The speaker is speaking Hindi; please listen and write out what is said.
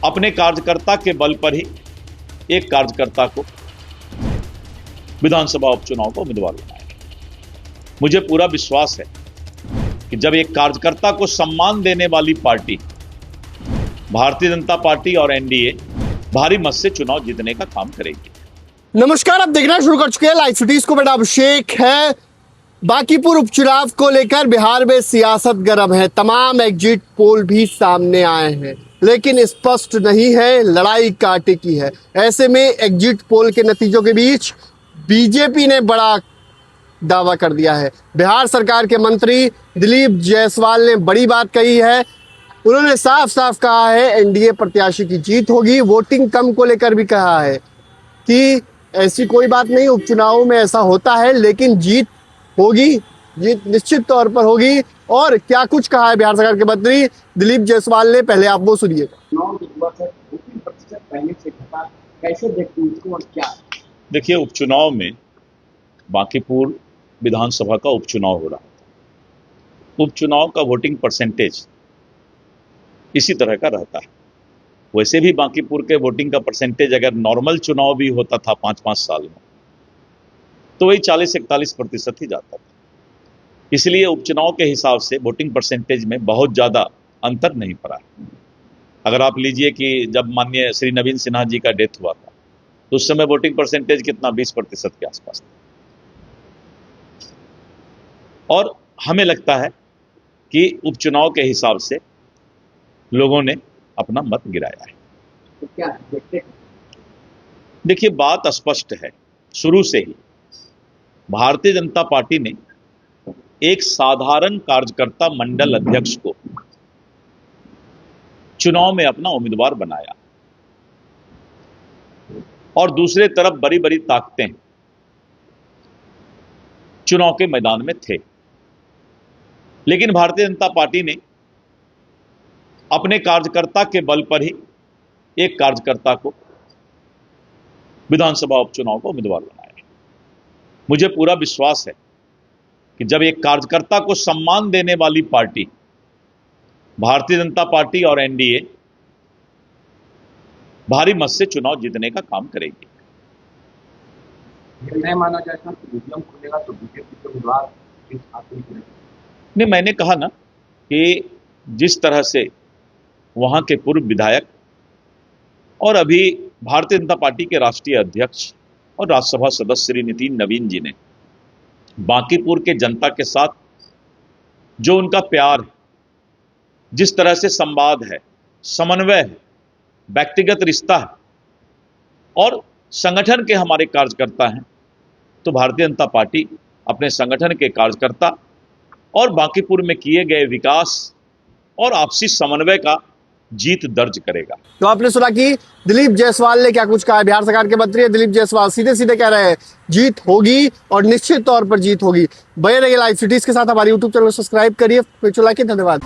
अपने कार्यकर्ता के बल पर ही एक कार्यकर्ता को विधानसभा उपचुनाव का उम्मीदवार बनाया। मुझे पूरा विश्वास है कि जब एक कार्यकर्ता को सम्मान देने वाली पार्टी भारतीय जनता पार्टी और एनडीए भारी मत से चुनाव जीतने का काम करेगी। नमस्कार, आप देखना शुरू कर चुके हैं लाइव सिटीज को। बेटा अभिषेक है। बांकीपुर उपचुनाव को लेकर बिहार में सियासत गर्म है। तमाम एग्जिट पोल भी सामने आए हैं, लेकिन स्पष्ट नहीं है लड़ाई कांटे की है। ऐसे में एग्जिट पोल के नतीजों के बीच बीजेपी ने बड़ा दावा कर दिया है। बिहार सरकार के मंत्री दिलीप जायसवाल ने बड़ी बात कही है। उन्होंने साफ साफ कहा है एनडीए प्रत्याशी की जीत होगी। वोटिंग कम को लेकर भी कहा है कि ऐसी कोई बात नहीं, उपचुनाव में ऐसा होता है, लेकिन जीत होगी, जीत निश्चित तौर पर होगी। और क्या कुछ कहा है बिहार सरकार के मंत्री दिलीप जायसवाल ने, पहले आप वो सुनिए। कैसे देखते हैं इसको और क्या? देखिए, उपचुनाव में बांकीपुर विधानसभा का उपचुनाव हो रहा था। उपचुनाव का वोटिंग परसेंटेज इसी तरह का रहता है। वैसे भी बांकीपुर के वोटिंग का परसेंटेज अगर नॉर्मल चुनाव भी होता था 5-5 साल में, तो वही 40-41% ही जाता था। इसलिए उपचुनाव के हिसाब से वोटिंग परसेंटेज में बहुत ज़्यादा अंतर नहीं पड़ा है। अगर आप लीजिए कि जब माननीय श्री नवीन सिन्हा जी का डेथ हुआ था, तो उस समय वोटिंग परसेंटेज कितना 20% के आसपास था। और हमें लगता है कि उपचुनाव के हिसाब से लोगों ने अपना मत गिराया है। तो क्या देखते हैं? देखिए, बात स्पष्ट है। शुरू से ही भारतीय जनता पार्टी ने एक साधारण कार्यकर्ता मंडल अध्यक्ष को चुनाव में अपना उम्मीदवार बनाया, और दूसरे तरफ बड़ी बड़ी ताकतें चुनाव के मैदान में थे। लेकिन भारतीय जनता पार्टी ने अपने कार्यकर्ता के बल पर ही एक कार्यकर्ता को विधानसभा उपचुनाव का उम्मीदवार बनाया। मुझे पूरा विश्वास है कि जब एक कार्यकर्ता को सम्मान देने वाली पार्टी भारतीय जनता पार्टी और एनडीए भारी मत से चुनाव जीतने का काम करेगी। नहीं माना जाए तो ईवीएम खुलेगा तो बीजेपी के उम्मीदवार नहीं, मैंने कहा ना कि जिस तरह से वहां के पूर्व विधायक और अभी भारतीय जनता पार्टी के राष्ट्रीय अध्यक्ष और राज्यसभा सदस्य श्री नितिन नवीन जी ने बांकीपुर के जनता के साथ जो उनका प्यार है, जिस तरह से संवाद है, समन्वय है, व्यक्तिगत रिश्ता है, और संगठन के हमारे कार्यकर्ता हैं, तो भारतीय जनता पार्टी अपने संगठन के कार्यकर्ता और बांकीपुर में किए गए विकास और आपसी समन्वय का जीत दर्ज करेगा। तो आपने सुना कि दिलीप जायसवाल ने क्या कुछ कहा है। बिहार सरकार के मंत्री दिलीप जायसवाल सीधे सीधे कह रहे हैं जीत होगी और निश्चित तौर पर जीत होगी। बने रहिए लाइव सिटीज के साथ। हमारी यूट्यूब चैनल को सब्सक्राइब करिए। धन्यवाद।